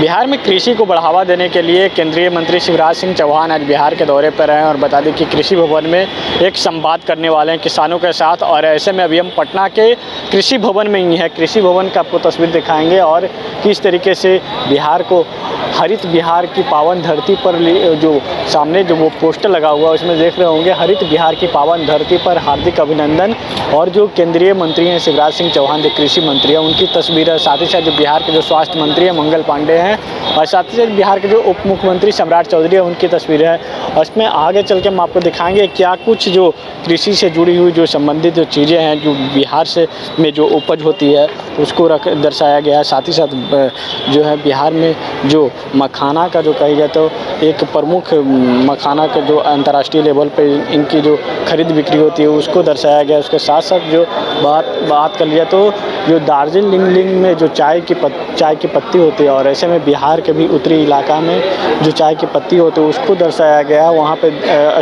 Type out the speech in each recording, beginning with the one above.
बिहार में कृषि को बढ़ावा देने के लिए केंद्रीय मंत्री शिवराज सिंह चौहान आज बिहार के दौरे पर हैं और बता दें कि कृषि भवन में एक संवाद करने वाले हैं किसानों के साथ। और ऐसे में अभी हम पटना के कृषि भवन में ही हैं। कृषि भवन का आपको तस्वीर दिखाएंगे और किस तरीके से बिहार को हरित बिहार की पावन धरती पर जो सामने जो वो पोस्टर लगा हुआ है उसमें देख रहे होंगे हरित बिहार की पावन धरती पर हार्दिक अभिनंदन। और जो केंद्रीय मंत्री हैं शिवराज सिंह चौहान जो कृषि मंत्री हैं उनकी तस्वीर है। साथ ही साथ जो बिहार के जो स्वास्थ्य मंत्री हैं मंगल पांडे हैं और साथ ही साथ बिहार के जो उप मुख्यमंत्री सम्राट चौधरी है उनकी तस्वीर है। और इसमें आगे चल के हम आपको दिखाएंगे क्या कुछ जो कृषि से जुड़ी हुई जो संबंधित जो चीज़ें हैं जो बिहार से में जो उपज होती है उसको दर्शाया गया है। साथ ही साथ जो है बिहार में जो मखाना का जो कही जाए तो एक प्रमुख मखाना का जो अंतर्राष्ट्रीय लेवल पे इनकी जो खरीद बिक्री होती है उसको दर्शाया गया। उसके साथ साथ जो बात कर लिया तो जो दार्जिलिंग में जो चाय की पत्ती होती है और ऐसे में बिहार के भी उत्तरी इलाका में जो चाय की पत्ती होती है उसको दर्शाया गया है। वहाँ पे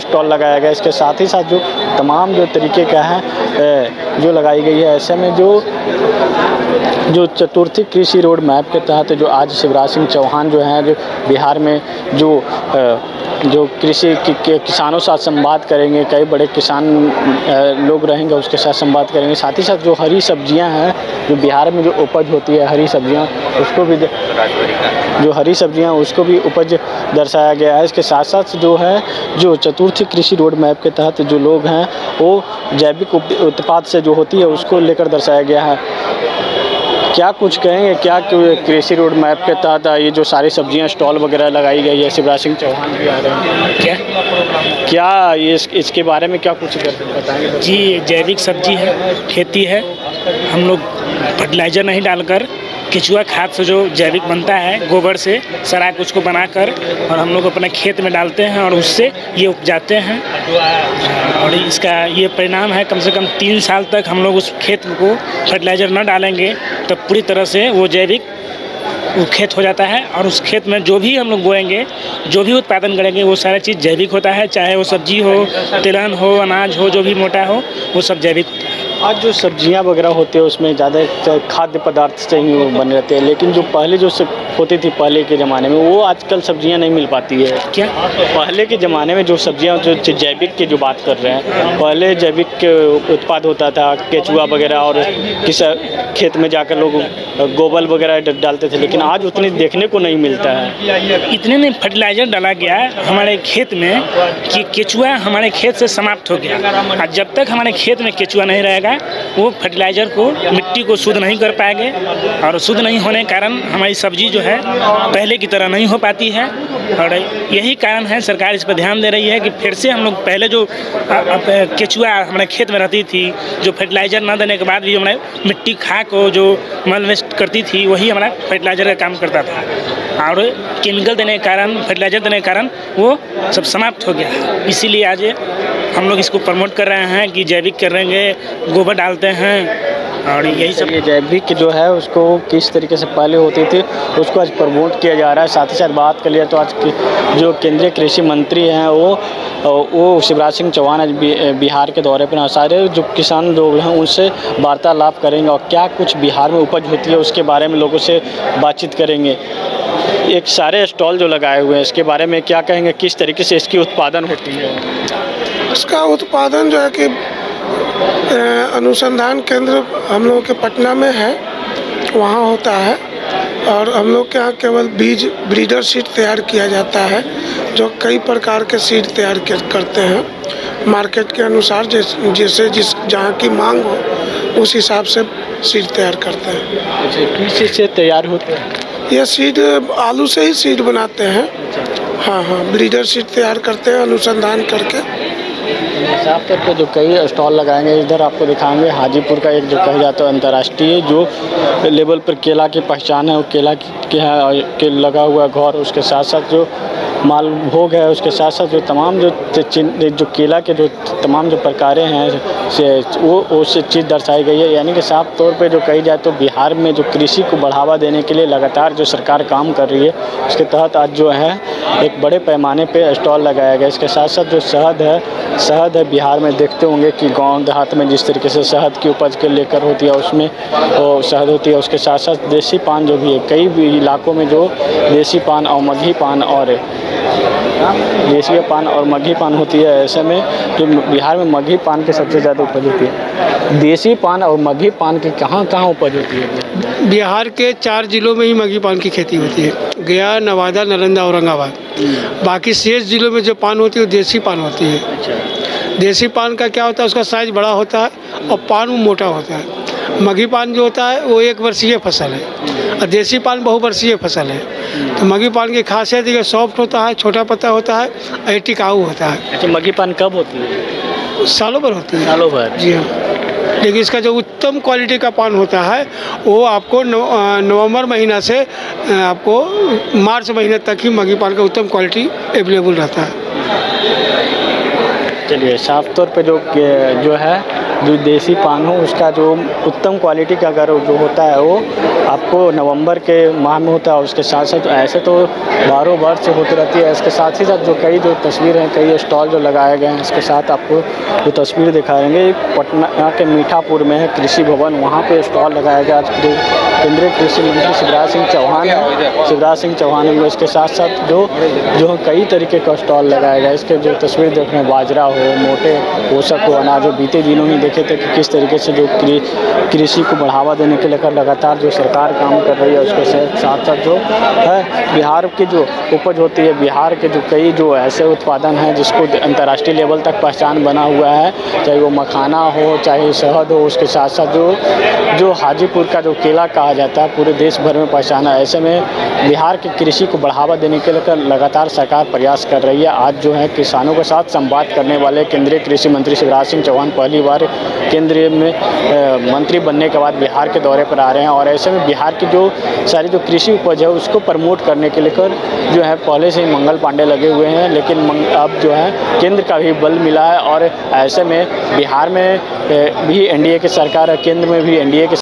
स्टॉल लगाया गया। इसके साथ ही साथ जो तमाम जो तरीके का है जो लगाई गई है। ऐसे में जो चतुर्थी कृषि रोड मैप के तहत जो आज शिवराज सिंह चौहान जो हैं जो बिहार में जो कृषि के किसानों के साथ संवाद करेंगे। कई बड़े किसान लोग रहेंगे उसके साथ संवाद करेंगे। साथ ही साथ जो हरी सब्जियां हैं जो बिहार में जो उपज होती है हरी सब्जियां उसको भी उपज दर्शाया गया है। इसके साथ साथ जो है जो चतुर्थी कृषि रोड मैप के तहत जो लोग हैं वो जैविक उत्पाद से जो होती है उसको लेकर दर्शाया गया है। क्या कुछ कहेंगे क्या कृषि रोड मैप के तहत ये जो सारी सब्जियां स्टॉल वगैरह लगाई गई है शिवराज सिंह चौहान भी आ रहे हैं क्या ये इसके बारे में क्या कुछ बताएंगे? जी जैविक सब्जी है खेती है। हम लोग फर्टिलाइज़र नहीं डालकर केचुआ खाद से जो जैविक बनता है गोबर से सड़ा कुछ को बनाकर और हम लोग अपने खेत में डालते हैं और उससे ये उपजाते हैं। और इसका ये परिणाम है कम से कम 3 साल तक हम लोग उस खेत को फर्टिलाइज़र न डालेंगे तो पूरी तरह से वो जैविक वो खेत हो जाता है। और उस खेत में जो भी हम लोग बोएंगे जो भी उत्पादन करेंगे वो सारा चीज़ जैविक होता है। चाहे वो सब्जी हो तिलहन हो अनाज हो जो भी मोटा हो वो सब जैविक होता है। आज जो सब्जियां वगैरह होती है उसमें ज़्यादा खाद्य पदार्थ से ही बने रहते हैं लेकिन जो पहले जो होती थी पहले के ज़माने में वो आजकल सब्जियां नहीं मिल पाती है क्या? पहले के ज़माने में जो सब्जियां जो जैविक की जो बात कर रहे हैं पहले जैविक उत्पाद होता था केचुआ वगैरह और किस खेत में जाकर लोग गोबर वगैरह डालते थे लेकिन आज उतनी देखने को नहीं मिलता है। इतने नहीं फर्टिलाइज़र डाला गया हमारे खेत में कि केचुआ हमारे खेत से समाप्त हो गया। और जब तक हमारे खेत में केचुआ नहीं रहेगा वो फर्टिलाइज़र को मिट्टी को शुद्ध नहीं कर पाएंगे और शुद्ध नहीं होने के कारण हमारी सब्जी जो है पहले की तरह नहीं हो पाती है। और यही कारण है सरकार इस पर ध्यान दे रही है कि फिर से हम लोग पहले जो केचुआ हमारे खेत में रहती थी जो फर्टिलाइज़र न देने के बाद भी हमारे मिट्टी खा को जो मल वेस्ट करती थी वही हमारा फर्टिलाइज़र का काम करता था। और केमिकल देने के कारण फर्टिलाइज़र देने के कारण वो सब समाप्त हो गया। इसीलिए आज हम लोग इसको प्रमोट कर रहे हैं कि जैविक करेंगे गोबर डालते हैं और यही सब। ये जैविक जो है उसको किस तरीके से पहले होती थी उसको आज प्रमोट किया जा रहा है। साथ ही साथ बात कर लिया तो आज की जो केंद्रीय कृषि मंत्री हैं वो शिवराज सिंह चौहान आज बिहार के दौरे पर सारे जो किसान लोग हैं उनसे वार्तालाप करेंगे और क्या कुछ बिहार में उपज होती है उसके बारे में लोगों से बातचीत करेंगे। एक सारे स्टॉल जो लगाए हुए हैं इसके बारे में क्या कहेंगे किस तरीके से इसकी उत्पादन होती है? इसका उत्पादन जो है कि अनुसंधान केंद्र हम लोगों के पटना में है वहाँ होता है। और हम लोग के यहाँ केवल ब्रीडर सीड तैयार किया जाता है जो कई प्रकार के सीड तैयार करते हैं मार्केट के अनुसार जैसे जहाँ की मांग हो उस हिसाब से सीड तैयार करते हैं। किस चीज़ से तैयार होते हैं ये सीड? आलू से ही सीड बनाते हैं। हाँ ब्रीडर सीड तैयार करते हैं अनुसंधान करके। साफ तौर पर जो कई स्टॉल लगाएंगे इधर आपको दिखाएंगे हाजीपुर का एक जो कहा जाता है अंतर्राष्ट्रीय जो लेवल पर केला की पहचान है वो केला के लगा हुआ घर उसके साथ साथ जो मालभोग है, उसके साथ साथ जो तमाम जो केला के जो तमाम जो प्रकारें हैं से वो चीज़ दर्शाई गई है। यानी कि साफ तौर पे जो कही जाए तो बिहार में जो कृषि को बढ़ावा देने के लिए लगातार जो सरकार काम कर रही है, उसके तहत आज जो है एक बड़े पैमाने पे स्टॉल लगाया गया। इसके साथ साथ जो शहद है बिहार में देखते होंगे कि गांव देहात में जिस तरीके से शहद की उपज के लेकर होती है उसमें वो शहद होती है। उसके साथ साथ देसी पान जो भी है, कई भी इलाकों में जो देसी पान और मगही पान और देसी पान और मगही पान होती है, ऐसे में जो बिहार में मगही पान की सबसे ज़्यादा उपज होती है। देसी पान और मगही पान की कहाँ उपज होती है? बिहार के 4 जिलों में ही मगही पान की खेती होती है, गया, नवादा, नालंदा, औरंगाबाद। बाकी शेष जिलों में जो पान होती है वो देसी पान होती है। देसी पान का क्या होता है, उसका साइज बड़ा होता है और पान मोटा होता है। मगही पान जो होता है वो 1 वर्षीय फसल है और देसी पान बहुवर्षीय फसल है। तो मगही पान की खासियत है कि सॉफ्ट होता है, छोटा पत्ता होता है और टिकाऊ होता है। अच्छा, मगही पान कब होती है? सालों भर होती है। सालों भर? जी हाँ। लेकिन इसका जो उत्तम क्वालिटी का पान होता है वो आपको नवंबर महीना से आपको मार्च महीने तक ही मगही पान का उत्तम क्वालिटी अवेलेबल रहता है। चलिए, साफ तौर पे जो है जो देसी पान हो उसका जो उत्तम क्वालिटी का अगर जो होता है वो आपको नवंबर के माह में होता है। उसके साथ साथ ऐसे तो 12 वर्ष से होती रहती है। इसके साथ ही साथ जो कई जो तस्वीरें हैं, कई स्टॉल जो लगाए गए हैं, इसके साथ आपको जो तस्वीर दिखाएंगे पटना के मीठापुर में है कृषि भवन, वहाँ पे स्टॉल लगाया गया। जो केंद्रीय कृषि मंत्री शिवराज सिंह चौहान है, इसके साथ साथ जो कई तरीके का स्टॉल लगाया गया। इसके जो तस्वीर देख रहे हैं, बाजरा हो, मोटे पोषक हो, अनाज हो, बीते दिनों ही देखे थे कि किस तरीके से जो कृषि को बढ़ावा देने के लेकर लगातार जो सरकार काम कर रही है। उसके साथ साथ जो है बिहार की जो उपज होती है, बिहार के जो कई जो ऐसे उत्पादन हैं जिसको अंतर्राष्ट्रीय लेवल तक पहचान बना हुआ है, चाहे वो मखाना हो, चाहे शहद हो। उसके साथ साथ जो हाजीपुर का जो केला कहा जाता है पूरे देश भर में पहचाना है। ऐसे में बिहार की कृषि को बढ़ावा देने के लेकर लगातार सरकार प्रयास कर रही है। आज जो है किसानों के साथ संवाद करने वाले केंद्रीय कृषि मंत्री शिवराज सिंह चौहान पहली बार केंद्रीय में मंत्री बनने के बाद बिहार के दौरे पर आ रहे हैं और ऐसे में बिहार की जो सारी जो कृषि उपज है उसको प्रमोट करने के लेकर जो है पहले से ही मंगल पांडे लगे हुए हैं, लेकिन अब जो है केंद्र का भी बल मिला है और ऐसे में बिहार में भी एनडीए की सरकार है, केंद्र में भी एनडीए की